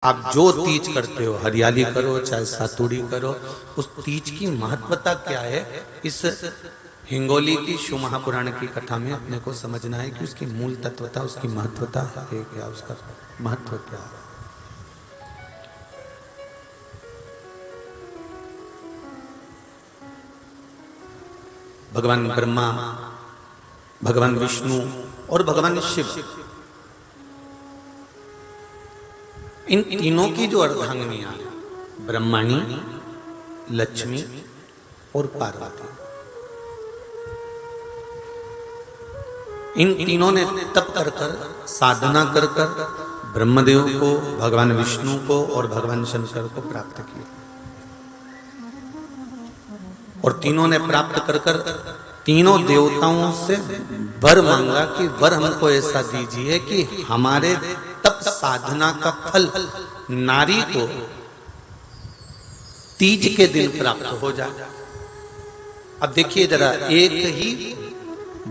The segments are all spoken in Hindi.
आप जो तीज करते हो, हरियाली करो चाहे सातुड़ी करो, उस तीज की महत्वता क्या है, इस हिंगोली की शिव महापुराण की कथा में अपने को समझना है कि उसकी मूल तत्वता, उसकी महत्वता है क्या, उसका महत्व क्या है। भगवान ब्रह्मा, भगवान विष्णु और भगवान शिव, इन तीनों की जो अर्धांगिनियां हैं, ब्रह्मणी, लक्ष्मी और पार्वती, इन तीनों ने तप कर कर, साधना कर कर ब्रह्मदेव को, भगवान विष्णु को और भगवान शंकर को प्राप्त किया। और तीनों ने प्राप्त कर कर तीनों देवताओं से वर मांगा कि वर हमको ऐसा दीजिए कि हमारे तप साधना का फल नारी को तीज के दिन प्राप्त हो जाए। अब देखिए जरा, एक ही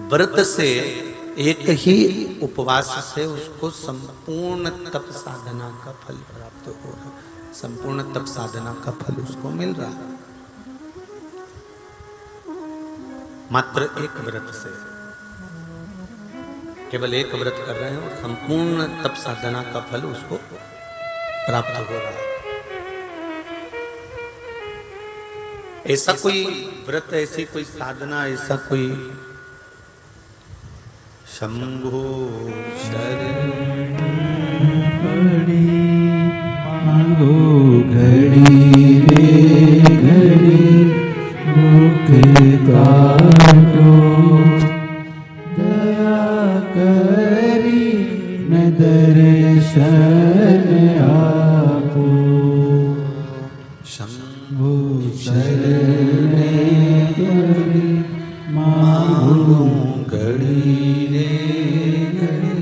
व्रत से, एक ही उपवास से उसको संपूर्ण तप साधना का फल प्राप्त हो रहा, संपूर्ण तप साधना का फल उसको मिल रहा है मात्र एक व्रत से। केवल एक व्रत कर रहे हैं और संपूर्ण तप साधना का फल उसको प्राप्त हो रहा है। ऐसा कोई व्रत, ऐसी कोई साधना, ऐसा कोई शंभो शरण मांगो घड़ी रे घड़ी मुख काटो, दया करी न दर्शन आपो, शंभो शरण घड़ी मांगो घड़ी रे घड़ी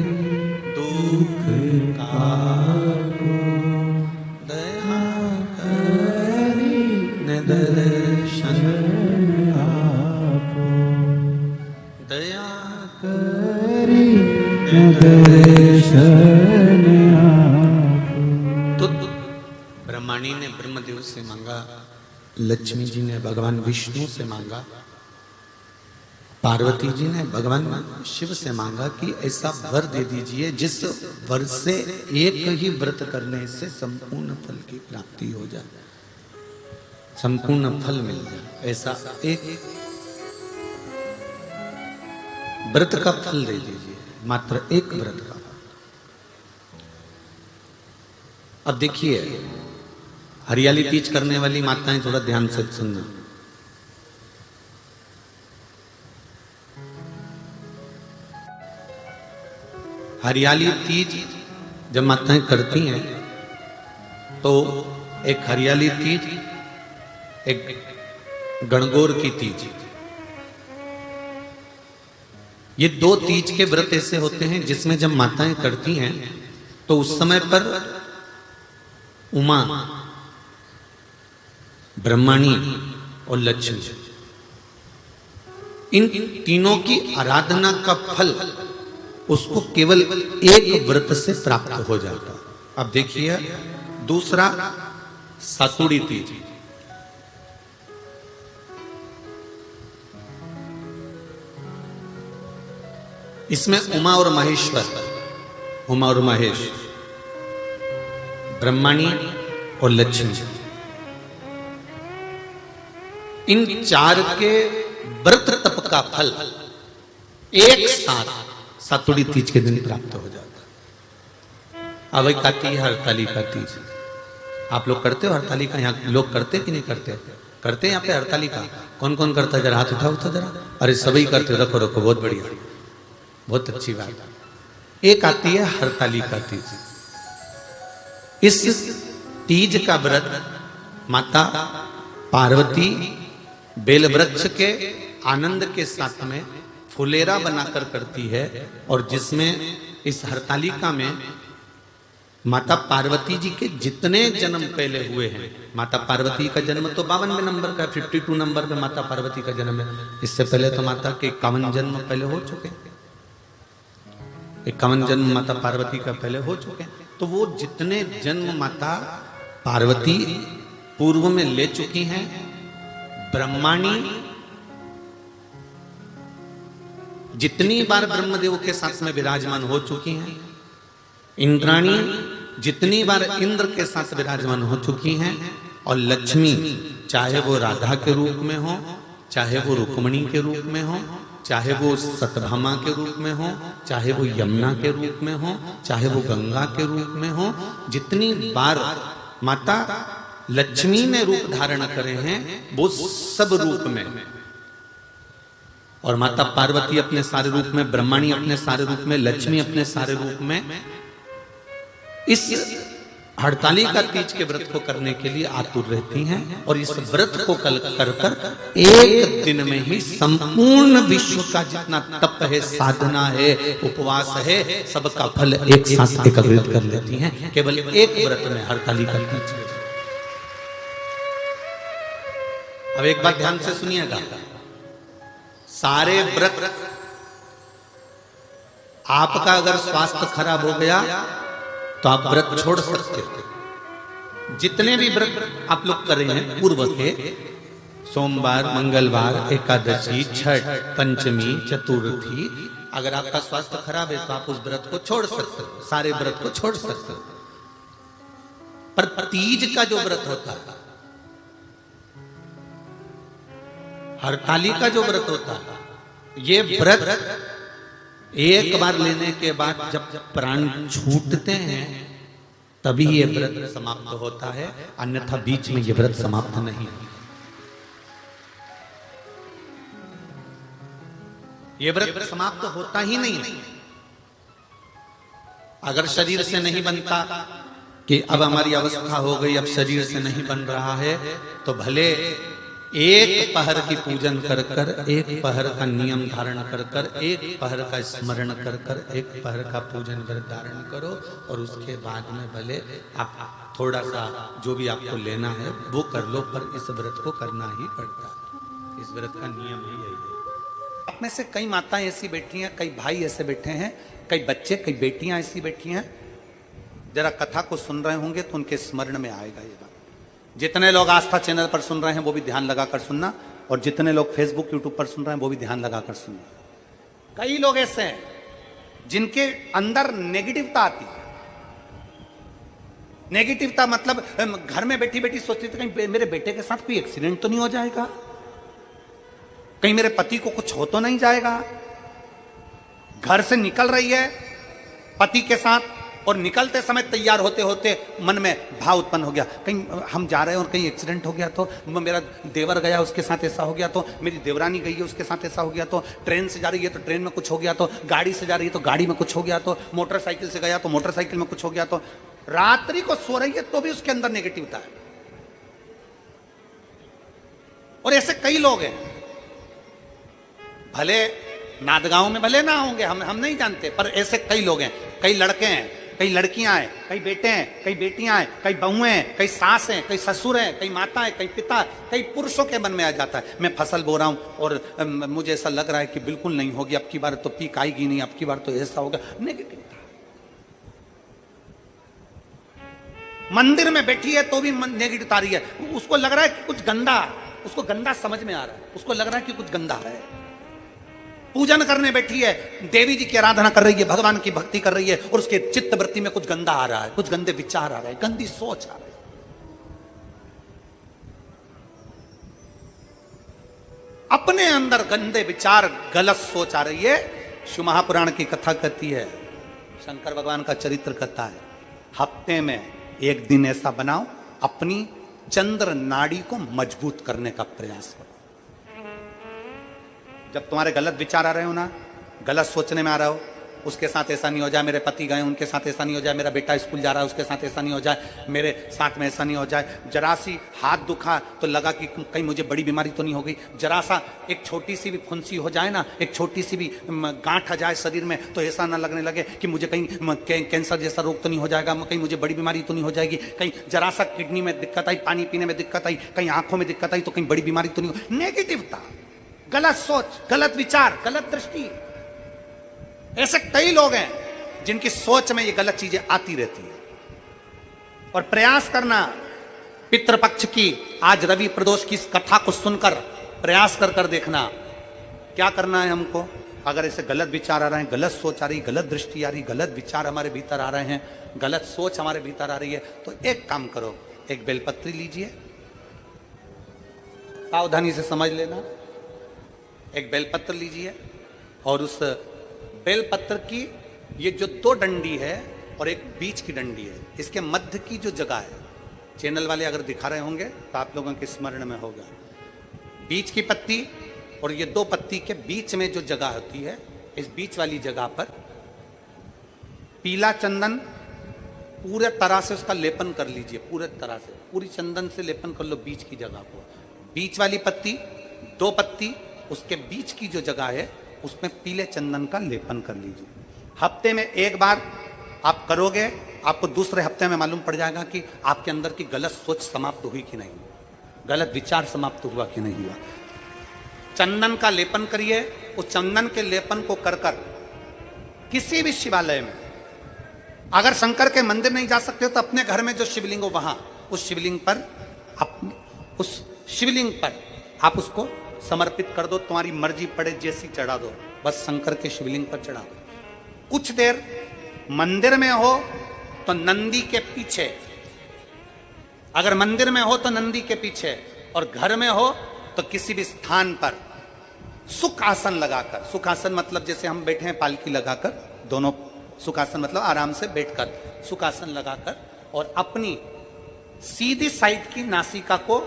दुख काटो, दया करी न दर्शन आपो, दया करी न दर्शन आपो। तो ब्रह्मणी ने ब्रह्मदेव से मांगा, लक्ष्मी जी ने भगवान विष्णु से मांगा, पार्वती जी ने भगवान शिव से मांगा कि ऐसा वर दे दीजिए जिस वर से एक ही व्रत करने से संपूर्ण फल की प्राप्ति हो जाए, संपूर्ण फल मिल जाए। ऐसा एक व्रत का फल दे दीजिए, मात्र एक व्रत का। अब देखिए, हरियाली तीज करने वाली माताएं थोड़ा ध्यान से सुनना। हरियाली तीज जब माताएं करती हैं तो एक हरियाली तीज, एक गणगौर की तीज, ये दो तीज के व्रत ऐसे होते हैं जिसमें जब माताएं करती हैं तो उस समय पर उमा, ब्रह्मणी और लक्ष्मी, इन तीनों की आराधना का फल उसको केवल एक व्रत से प्राप्त हो जाता। अब देखिए दूसरा सातुड़ी तीज, इसमें उमा और महेश्वर, उमा और महेश, ब्रह्मणी और लक्ष्मी, इन चार के व्रत तप का फल एक साथ सातुड़ी तीज के दिन प्राप्त हो जाता। अब एक आती है हरतालिका तीज। आप लोग करते हो हरतालिका? यहाँ लोग करते कि नहीं करते? करते हैं यहाँ पे हरतालिका? कौन कौन करता है? जरा हाथ उठाओ तो जरा। अरे सभी करते हो, रखो रखो, बहुत बढ़िया, बहुत अच्छी बात। एक आती है हरतालिका तीज। इस तीज का व्रत माता पार्वती बेल वृक्ष के आनंद के साथ में फुलेरा बनाकर करती है, और जिसमें इस हरतालिका में माता पार्वती जी के जितने जन्म पहले हुए हैं, माता पार्वती का जन्म तो 52वें नंबर का, 52 नंबर पे माता पार्वती का जन्म है। इससे पहले तो माता के 51 जन्म पहले हो चुके हैं, 51 जन्म माता पार्वती का पहले हो चुके हैं। तो वो जितने जन्म माता पार्वती पूर्व में ले चुकी हैं, ब्रह्माणी जितनी बार ब्रह्मदेव के साथ में विराजमान हो चुकी हैं, इंद्राणी जितनी बार इंद्र के साथ विराजमान हो चुकी हैं, और लक्ष्मी चाहे वो राधा के रूप में हो, चाहे वो रुक्मणी के रूप में हो, चाहे वो सतभामा के रूप में हो, चाहे वो यमुना के रूप में हो, चाहे वो गंगा के रूप में हो, जितनी बार माता लक्ष्मी ने रूप धारण करे हैं वो सब रूप में, और माता पार्वती अपने सारे रूप में, ब्रह्माणी अपने सारे रूप में, लक्ष्मी अपने सारे रूप में इस हड़तालिका तीज के व्रत को करने के लिए आतुर रहती हैं। और इस व्रत को कल कर कर एक दिन में ही संपूर्ण विश्व का जितना तप है, साधना है, उपवास है, सबका फल एक साथ एकत्रित कर लेती हैं केवल एक व्रत में, हड़तालिका तीज। अब एक बात ध्यान से सुनिएगा, सारे व्रत आपका अगर स्वास्थ्य खराब हो गया तो आप व्रत छोड़ सकते हो। जितने भी व्रत आप लोग कर रहे हैं पूर्व के, सोमवार, मंगलवार, एकादशी, छठ, पंचमी, चतुर्थी, अगर आपका स्वास्थ्य खराब है तो आप उस व्रत को छोड़ सकते हो, सारे व्रत को छोड़ सकते हो। पर तीज का जो व्रत होता है, हड़तालिका जो व्रत होता है, ये व्रत एक बार लेने के बाद जब प्राण छूटते हैं तभी ये व्रत समाप्त होता है, अन्यथा बीच में ये व्रत समाप्त नहीं। ये व्रत समाप्त होता ही नहीं। अगर शरीर से नहीं बनता कि अब हमारी अवस्था हो गई, अब शरीर से नहीं बन रहा है, तो भले एक पहर की पूजन कर कर, एक पहर का नियम धारण कर कर, एक पहर का स्मरण कर कर, एक पहर का पूजन व्रत धारण करो, और उसके बाद में भले आप थोड़ा सा जो भी आपको लेना है वो कर लो, पर इस व्रत को करना ही पड़ता है। इस व्रत का नियम ही यही है। आप में से कई माताएं ऐसी बैठी हैं, कई भाई ऐसे बैठे हैं, कई बच्चे, कई बेटियां ऐसी बैठी हैं, जरा कथा को सुन रहे होंगे तो उनके स्मरण में आएगा ये बात। जितने लोग आस्था चैनल पर सुन रहे हैं वो भी ध्यान लगाकर सुनना, और जितने लोग फेसबुक यूट्यूब पर सुन रहे हैं वो भी ध्यान लगाकर सुनना। कई लोग ऐसे हैं जिनके अंदर नेगेटिवता आती है। नेगेटिवता मतलब घर में बैठी बैठी सोचती थी कहीं मेरे बेटे के साथ कोई एक्सीडेंट तो नहीं हो जाएगा, कहीं मेरे पति को कुछ हो तो नहीं जाएगा। घर से निकल रही है पति के साथ, और निकलते समय तैयार होते होते मन में भाव उत्पन्न हो गया, कहीं हम जा रहे हैं और कहीं एक्सीडेंट हो गया तो, मेरा देवर गया उसके साथ ऐसा हो गया तो, मेरी देवरानी गई है उसके साथ ऐसा हो गया तो, ट्रेन से जा रही है तो ट्रेन में कुछ हो गया तो, गाड़ी से जा रही है तो गाड़ी में कुछ हो गया तो, मोटरसाइकिल से गया तो मोटरसाइकिल में कुछ हो गया तो, रात्रि को सो रही है तो भी उसके अंदर नेगेटिविटी है। और ऐसे कई लोग हैं, भले नादगांव में भले ना होंगे, हम नहीं जानते, पर ऐसे कई लोग हैं। कई लड़के हैं, कई लड़कियां हैं, कई बेटे हैं, कई बेटियां हैं, कई बहुएं हैं, कई सास हैं, कई ससुर हैं, कई माता है, कई पिता, कई पुरुषों के मन में आ जाता है मैं फसल बो रहा हूं और मुझे ऐसा लग रहा है कि बिल्कुल नहीं होगी, अब की बार तो पीक आएगी नहीं, अब की बार तो ऐसा होगा। नेगेटिव मंदिर में बैठी है तो भी नेगेटिव आ रही है, उसको लग रहा है कि कुछ गंदा, उसको गंदा समझ में आ रहा है, उसको लग रहा है कि कुछ गंदा है। पूजन करने बैठी है, देवी जी की आराधना कर रही है, भगवान की भक्ति कर रही है, और उसके चित्त वृत्ति में कुछ गंदा आ रहा है, कुछ गंदे विचार आ रहे हैं, गंदी सोच आ रही है। अपने अंदर गंदे विचार, गलत सोच आ रही है। शिव महापुराण की कथा कहती है, शंकर भगवान का चरित्र कहता है, हफ्ते में एक दिन ऐसा बनाओ अपनी चंद्र नाड़ी को मजबूत करने का प्रयास करो। जब तुम्हारे गलत विचार आ रहे हो ना, गलत सोचने में आ रहा हो, उसके साथ ऐसा नहीं हो जाए, मेरे पति गए उनके साथ ऐसा नहीं हो जाए, मेरा बेटा स्कूल जा रहा है उसके साथ ऐसा नहीं हो जाए, मेरे साथ में ऐसा नहीं हो जाए, जरा सी हाथ दुखा तो लगा कि कहीं मुझे बड़ी बीमारी तो नहीं हो गई, जरा सा एक छोटी सी भी फुंसी हो जाए ना, एक छोटी सी भी गांठ आ जाए शरीर में तो ऐसा ना लगने लगे कि मुझे कहीं कैंसर जैसा रोग तो नहीं हो जाएगा, कहीं मुझे बड़ी बीमारी तो नहीं हो जाएगी, कहीं जरा सा किडनी में दिक्कत आई, पानी पीने में दिक्कत आई, कहीं आंखों में दिक्कत आई तो कहीं बड़ी बीमारी तो नहीं हो। नेगेटिवता, गलत सोच, गलत विचार, गलत दृष्टि। ऐसे कई लोग हैं जिनकी सोच में ये गलत चीजें आती रहती है। और प्रयास करना पितृपक्ष की आज रवि प्रदोष की इस कथा को सुनकर प्रयास कर कर देखना क्या करना है हमको। अगर ऐसे गलत विचार आ रहे हैं, गलत सोच आ रही, गलत दृष्टि आ रही, गलत विचार हमारे भीतर आ रहे हैं, गलत सोच हमारे भीतर आ रही है, तो एक काम करो, एक बेलपत्री लीजिए, सावधानी से समझ लेना। एक बेलपत्र लीजिए और उस बेलपत्र की ये जो दो डंडी है और एक बीच की डंडी है, इसके मध्य की जो जगह है, चैनल वाले अगर दिखा रहे होंगे तो आप लोगों के स्मरण में होगा, बीच की पत्ती और ये दो पत्ती के बीच में जो जगह होती है, इस बीच वाली जगह पर पीला चंदन पूरे तरह से उसका लेपन कर लीजिए, पूरे तरह से पूरी चंदन से लेपन कर लो बीच की जगह को। बीच वाली पत्ती, दो पत्ती, उसके बीच की जो जगह है उसमें पीले चंदन का लेपन कर लीजिए। हफ्ते में एक बार आप करोगे, आपको दूसरे हफ्ते में मालूम पड़ जाएगा कि आपके अंदर की गलत सोच समाप्त हुई कि नहीं, गलत विचार समाप्त हुआ कि नहीं हुआ। चंदन का लेपन करिए। उस चंदन के लेपन को कर कर किसी भी शिवालय में, अगर शंकर के मंदिर नहीं जा सकते हो तो अपने घर में जो शिवलिंग हो वहां उस शिवलिंग पर आप उसको समर्पित कर दो। तुम्हारी मर्जी पड़े जैसी चढ़ा दो, बस शंकर के शिवलिंग पर चढ़ा दो। कुछ देर मंदिर में हो तो नंदी के पीछे, अगर मंदिर में हो तो नंदी के पीछे, और घर में हो तो किसी भी स्थान पर सुख आसन लगाकर, सुख आसन मतलब जैसे हम बैठे हैं पालकी लगाकर, दोनों सुखासन मतलब आराम से बैठकर सुखासन लगाकर, और अपनी सीधी साइड की नासिका को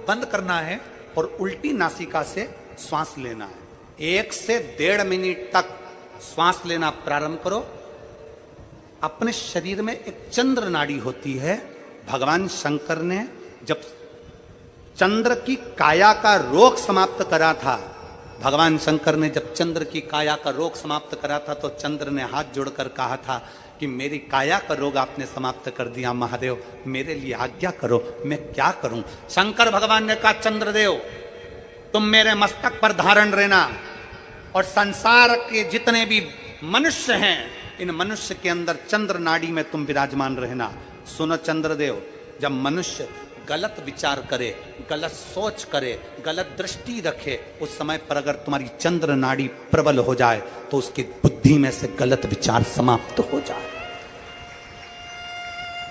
बंद करना है और उल्टी नासिका से श्वास लेना है। 1 से 1.5 मिनट तक श्वास लेना प्रारंभ करो। अपने शरीर में एक चंद्र नाड़ी होती है। भगवान शंकर ने जब चंद्र की काया का रोग समाप्त करा था, भगवान शंकर ने जब चंद्र की काया का रोग समाप्त करा था तो चंद्र ने हाथ जोड़कर कहा था कि मेरी काया का रोग आपने समाप्त कर दिया महादेव, मेरे लिए आज्ञा करो, मैं क्या करूं। शंकर भगवान ने कहा चंद्रदेव तुम मेरे मस्तक पर धारण रहना, और संसार के जितने भी मनुष्य हैं इन मनुष्य के अंदर चंद्र नाड़ी में तुम विराजमान रहना। सुनो चंद्रदेव, जब मनुष्य गलत विचार करे, गलत सोच करे, गलत दृष्टि रखे, उस समय पर अगर तुम्हारी चंद्र नाड़ी प्रबल हो जाए तो उसकी बुद्धि में से गलत विचार समाप्त हो जाए,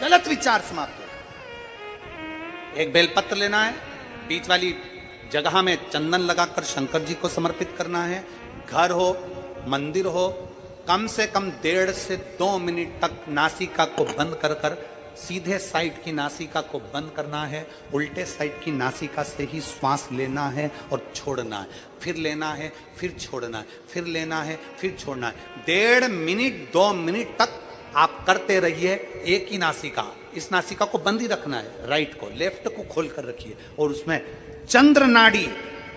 गलत विचार समाप्त हो। एक बेलपत्र लेना है, बीच वाली जगह में चंदन लगाकर शंकर जी को समर्पित करना है। घर हो, मंदिर हो, कम से कम 1.5 से 2 मिनट तक नासिका को बंद कर कर सीधे साइड की नासिका को बंद करना है, उल्टे साइड की नासिका से ही श्वास लेना है और छोड़ना है, फिर लेना है, फिर छोड़ना है, फिर लेना है, फिर छोड़ना है। 1.5 मिनट 2 मिनट तक आप करते रहिए। एक ही नासिका, इस नासिका को बंद ही रखना है, राइट को, लेफ्ट को खोल कर रखिए, और उसमें चंद्र नाड़ी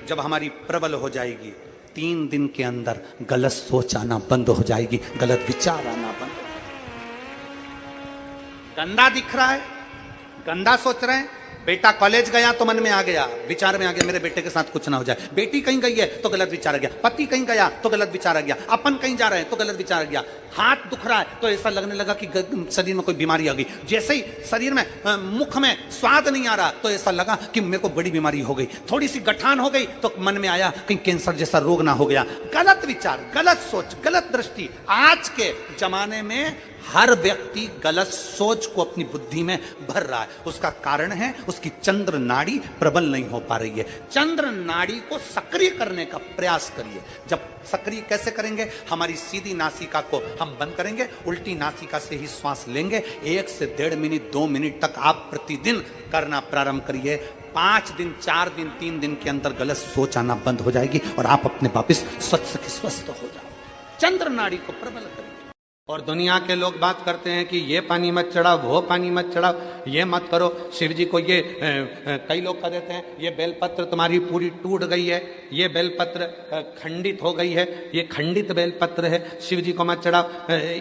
जब हमारी प्रबल हो जाएगी, 3 दिन के अंदर गलत सोच आना बंद हो जाएगी, गलत विचार आना बंद। गंदा दिख रहा है, गंदा सोच रहे हैं, बेटा कॉलेज गया तो मन में आ गया, विचार में आ गया मेरे बेटे के साथ कुछ ना हो जाए, बेटी कहीं गई है तो गलत विचार आ गया, पति कहीं गया तो गलत विचार आ गया, अपन कहीं जा रहे हैं तो गलत विचार आ गया, हाथ दुख रहा है तो ऐसा लगने लगा कि शरीर में कोई बीमारी आ गई, जैसे ही शरीर में मुख में स्वाद नहीं आ रहा तो ऐसा लगा कि मेरे को बड़ी बीमारी हो गई, थोड़ी सी गठान हो गई तो मन में आया कहीं कैंसर जैसा रोग ना हो गया। गलत विचार, गलत सोच, गलत दृष्टि। आज के जमाने में हर व्यक्ति गलत सोच को अपनी बुद्धि में भर रहा है। उसका कारण है उसकी चंद्र नाड़ी प्रबल नहीं हो पा रही है। चंद्र नाड़ी को सक्रिय करने का प्रयास करिए। जब सक्रिय कैसे करेंगे? हमारी सीधी नासिका को हम बंद करेंगे, उल्टी नासिका से ही श्वास लेंगे। 1 से 1.5 मिनट 2 मिनट तक आप प्रतिदिन करना प्रारंभ करिए। 5 दिन 4 दिन 3 दिन के अंदर गलत सोच आना बंद हो जाएगी और आप अपने वापिस स्वस्थ हो जाओ। चंद्र नाड़ी को प्रबल करिए। और दुनिया के लोग बात करते हैं कि ये पानी मत चढ़ाओ, वो पानी मत चढ़ाओ, ये मत करो। शिव जी को ये कई लोग कह देते हैं ये बेलपत्र तुम्हारी पूरी टूट गई है, ये बेलपत्र खंडित हो गई है, ये खंडित बेलपत्र है, शिव जी को मत चढ़ाओ,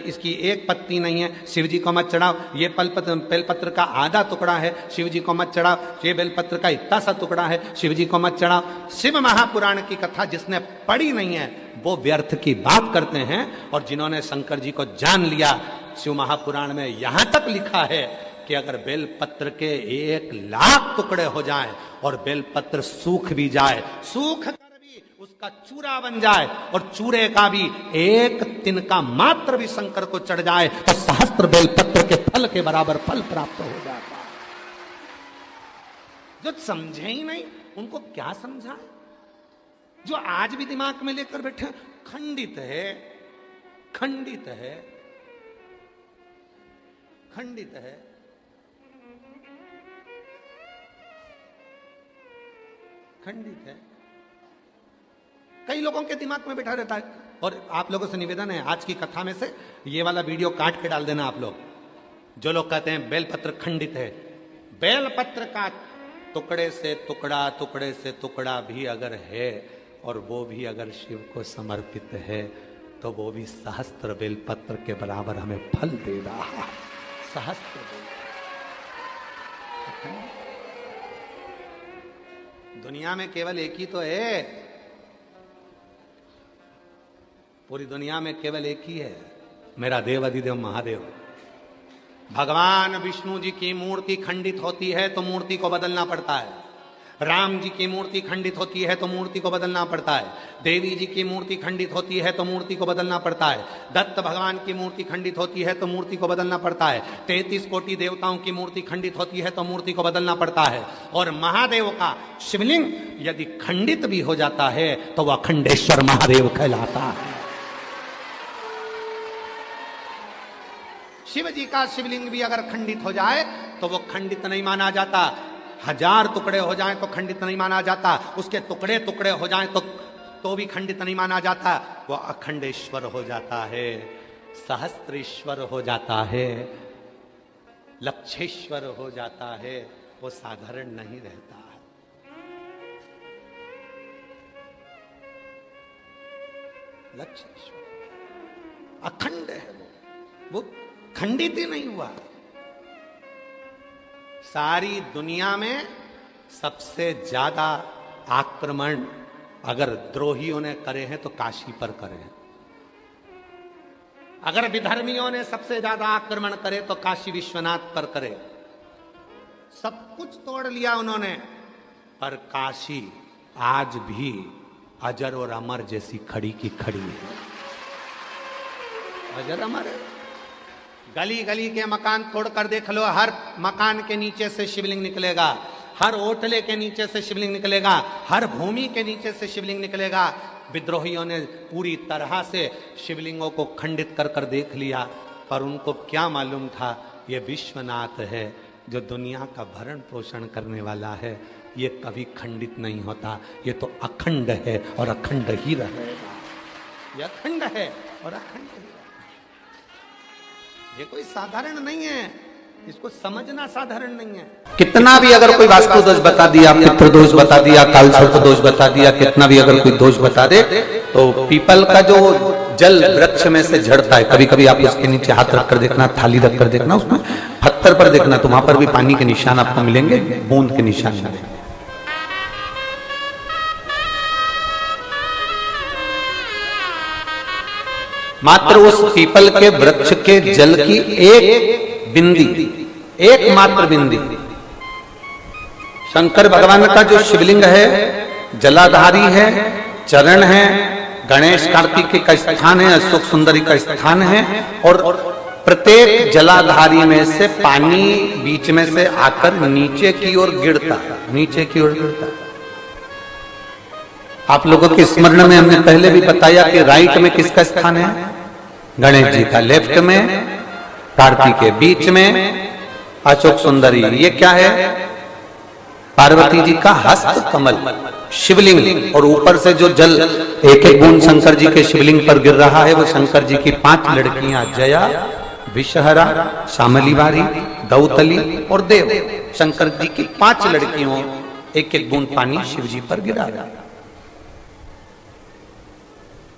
इसकी एक पत्ती नहीं है, शिव जी को मत चढ़ाओ, ये बेलपत्र का आधा टुकड़ा है, शिव जी को मत चढ़ाओ, ये बेलपत्र का इतना सा टुकड़ा है, शिव जी को मत चढ़ाओ। शिव महापुराण की कथा जिसने पढ़ी नहीं है वो व्यर्थ की बात करते हैं। और जिन्होंने शंकर जी को जान लिया, शिव महापुराण में यहां तक लिखा है कि अगर बेलपत्र के 1,00,000 टुकड़े हो जाएं और बेलपत्र सूख भी जाए, सूख कर भी उसका चूरा बन जाए और चूरे का भी एक तिनका मात्र भी शंकर को चढ़ जाए तो सहस्त्र बेलपत्र के फल के बराबर फल प्राप्त हो जाता है। जो समझे ही नहीं उनको क्या समझा? जो आज भी दिमाग में लेकर बैठे खंडित है, खंडित है, खंडित है। खंडित है। कई लोगों के दिमाग में बैठा रहता है। और आप लोगों से निवेदन है, आज की कथा में से ये वाला वीडियो काट के डाल देना आप लोग। जो लोग कहते हैं बेलपत्र खंडित है, बेलपत्र का टुकड़े से टुकड़ा, टुकड़े से टुकड़ा भी अगर है और वो भी अगर शिव को समर्पित है तो वो भी सहस्त्र बेलपत्र के बराबर हमें फल दे रहा है। सहस्त्र दुनिया में केवल एक ही तो है, पूरी दुनिया में केवल एक ही है, मेरा देव अधिदेव महादेव। भगवान विष्णु जी की मूर्ति खंडित होती है तो मूर्ति को बदलना पड़ता है। राम जी की मूर्ति खंडित होती है तो मूर्ति को बदलना पड़ता है। देवी जी की मूर्ति खंडित होती है तो मूर्ति को बदलना पड़ता है। दत्त भगवान की मूर्ति खंडित होती है तो मूर्ति को बदलना पड़ता है। 33 कोटि देवताओं की मूर्ति खंडित होती है तो मूर्ति को बदलना पड़ता है। और महादेव का शिवलिंग यदि खंडित भी हो जाता है तो वह अखंडेश्वर महादेव कहलाता है। शिव जी का शिवलिंग भी अगर खंडित हो जाए तो वो खंडित नहीं माना जाता। 1000 टुकड़े हो जाएं तो खंडित नहीं माना जाता। उसके टुकड़े टुकड़े हो जाएं तो भी खंडित नहीं माना जाता। वो अखंडेश्वर हो जाता है, सहस्त्रेश्वर हो जाता है, लक्षेश्वर हो जाता है। वो साधारण नहीं रहता है। लक्षेश्वर अखंड है, वो खंडित ही नहीं हुआ। सारी दुनिया में सबसे ज्यादा आक्रमण अगर द्रोहियों ने करे हैं तो काशी पर करे हैं। अगर विधर्मियों ने सबसे ज्यादा आक्रमण करे तो काशी विश्वनाथ पर करे। सब कुछ तोड़ लिया उन्होंने, पर काशी आज भी अजर और अमर जैसी खड़ी की खड़ी है। अजर अमर है। गली गली के मकान तोड़कर देख लो, हर मकान के नीचे से शिवलिंग निकलेगा, हर ओटले के नीचे से शिवलिंग निकलेगा, हर भूमि के नीचे से शिवलिंग निकलेगा। विद्रोहियों ने पूरी तरह से शिवलिंगों को खंडित कर कर देख लिया, पर उनको क्या मालूम था ये विश्वनाथ है जो दुनिया का भरण पोषण करने वाला है। ये कभी खंडित नहीं होता, ये तो अखंड है और अखंड ही रहेगा। ये अखंड है और अखंड ही रहेगा। ये कोई साधारण नहीं है, इसको समझना साधारण नहीं है। कितना भी अगर कोई वास्तु दोष बता दिया, पितृ दोष बता दिया, कालसर्प दोष बता दिया, कितना भी अगर कोई दोष बता दे तो पीपल का जो जल वृक्ष में से झड़ता है, कभी कभी आप उसके नीचे हाथ रखकर देखना, थाली रखकर देखना, उसमें पत्थर पर देखना तो वहां पर भी पानी के निशान आपको मिलेंगे, बूंद के निशान मिलेंगे। मात्र उस पीपल के वृक्ष के जल की एक बिंदी, एकमात्र बिंदी, शंकर भगवान का जो शिवलिंग है जलाधारी है, चरण है, गणेश कार्तिक का स्थान है, अशोक सुंदरी का स्थान है, और प्रत्येक जलाधारी में से पानी बीच में से आकर नीचे की ओर गिरता है, नीचे की ओर गिरता है। आप लोगों के स्मरण में हमने पहले भी बताया कि राइट में किसका स्थान है? गणेश जी का, लेफ्ट में कार्तिक के, बीच में अशोक सुंदरी। ये क्या है? पार्वती जी का हस्त कमल शिवलिंग, और ऊपर से जो जल एक एक बूंद शंकर जी के शिवलिंग पर गिर रहा है वो शंकर जी की 5 लड़कियां, जया, विषहरा, शामलीवारी, दौतली और देव, शंकर जी की 5 लड़कियों, एक एक बूंद पानी शिव जी पर गिरा रहा है।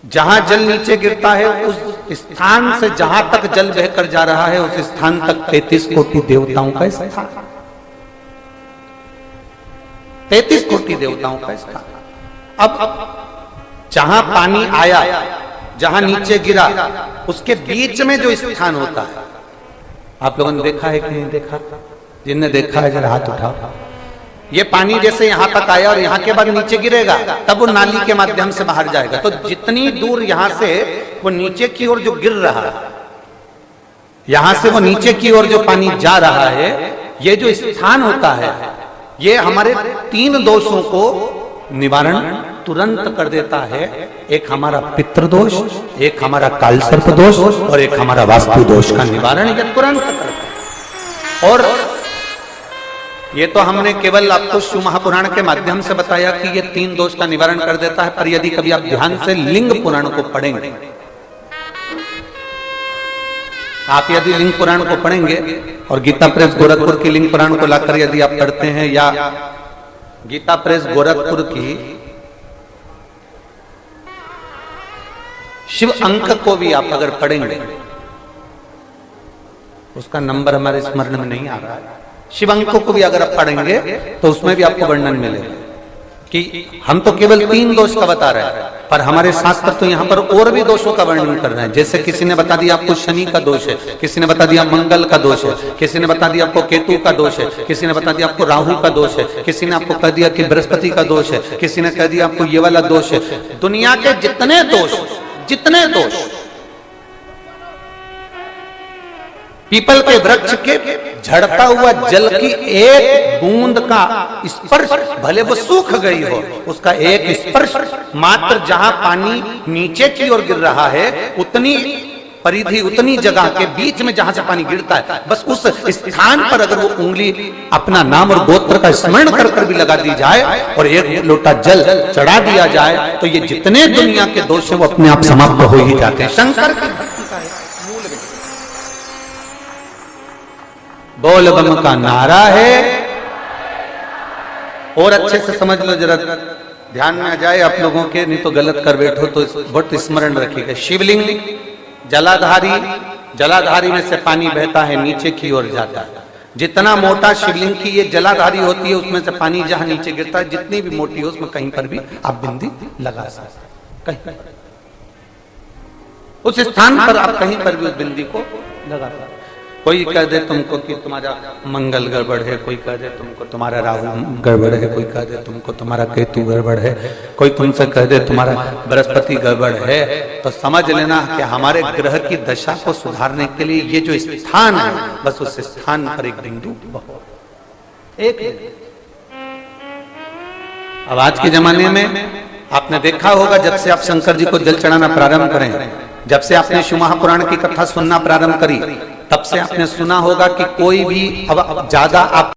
जहां जल नीचे गिरता है उस स्थान से जहां तक जल बहकर जा रहा है उस स्थान तक 33 कोटि देवताओं का स्थान, 33 कोटि देवताओं का स्थान। अब जहां पानी आया, जहां नीचे गिरा, उसके बीच में जो स्थान होता है, आप लोगों ने देखा है कि नहीं देखा? जिनने देखा है जरा हाथ उठाओ। ये पानी जैसे यहां तक आया और यहां के बाद नीचे गिरेगा, तब वो नाली के माध्यम से बाहर जाएगा। तो जितनी दूर यहां से वो नीचे की ओर जो गिर रहा है, यहां से वो नीचे की ओर जो पानी जा रहा है, ये जो स्थान होता है, ये हमारे 3 दोषों को निवारण तुरंत कर देता है। एक हमारा पितृदोष, एक हमारा कालसर्प दोष और एक हमारा वास्तु दोष का निवारण ये तुरंत करता है। और ये तो हमने केवल आपको शिव महापुराण के माध्यम से बताया कि ये 3 दोष का निवारण कर देता है, पर यदि कभी आप ध्यान से लिंग पुराण को पढ़ेंगे, आप यदि लिंग पुराण को पढ़ेंगे और गीता प्रेस गोरखपुर की लिंग पुराण को लाकर यदि आप पढ़ते हैं, या गीता प्रेस गोरखपुर की शिव अंक को भी आप अगर पढ़ेंगे, उसका नंबर हमारे स्मरण में नहीं आ रहा है, शिव अंकों को भी अगर आप पढ़ेंगे तो उसमें भी आपको वर्णन मिलेगा कि हम तो केवल 3 दोष का बता रहे हैं, पर हमारे शास्त्र तो यहाँ पर और भी दोषों का वर्णन कर रहे हैं। जैसे किसी ने बता दिया आपको शनि का दोष है, किसी ने बता दिया मंगल का दोष है, किसी ने बता दिया आपको केतु का दोष है, किसी ने बता दिया आपको राहु का दोष है, किसी ने आपको कह दिया कि बृहस्पति का दोष है, किसी ने कह दिया आपको ये वाला दोष है। दुनिया के जितने दोष, पीपल के वृक्ष के झड़ता हुआ जल की एक बूंद का स्पर्श, भले वो सूख गई हो, उसका एक स्पर्श मात्र जहां पानी नीचे की ओर गिर रहा है, उतनी परिधि, उतनी जगह के बीच में जहां से पानी गिरता है, बस उस स्थान पर अगर वो उंगली अपना नाम और गोत्र का स्मरण कर कर भी लगा दी जाए और एक लोटा जल चढ़ा दिया जाए, तो ये जितने दुनिया के दोष हैं वो अपने आप समाप्त हो ही जाते हैं। शंकर की भक्ति का मूल बोल बम का नारा है। और अच्छे से समझ लो, जरा ध्यान में आ जाए आप लोगों के, नहीं तो गलत कर बैठो तो बहुत स्मरण रखिएगा। शिवलिंग जलाधारी में से पानी बहता है, नीचे की ओर जाता है। जितना मोटा शिवलिंग की ये जलाधारी होती है, उसमें से पानी जहां नीचे गिरता है, जितनी भी मोटी हो, उसमें कहीं पर भी आप बिंदी लगा सकते, कहीं पर उस स्थान पर आप कहीं पर भी उस बिंदी को लगा सकते। कोई कह दे तुमको कि तुम्हारा मंगल गड़बड़ है, कोई कह दे तुमको तुम्हारा राहु गड़बड़ है, कोई कह दे तुमको तुम्हारा केतु गड़बड़ है, कोई तुमसे कह दे तुम्हारा बृहस्पति गड़बड़ है, तो समझ लेना कि हमारे ग्रह की दशा को सुधारने के लिए ये जो स्थान है, बस उस स्थान पर एक बिंदु एक। अब आज के जमाने में आपने देखा होगा, जब से आप शंकर जी को जल चढ़ाना प्रारंभ करें, जब से आपने शिव महापुराण की कथा सुनना प्रारंभ करी, तब से आपने सुना होगा कि कोई भी अब ज्यादा आप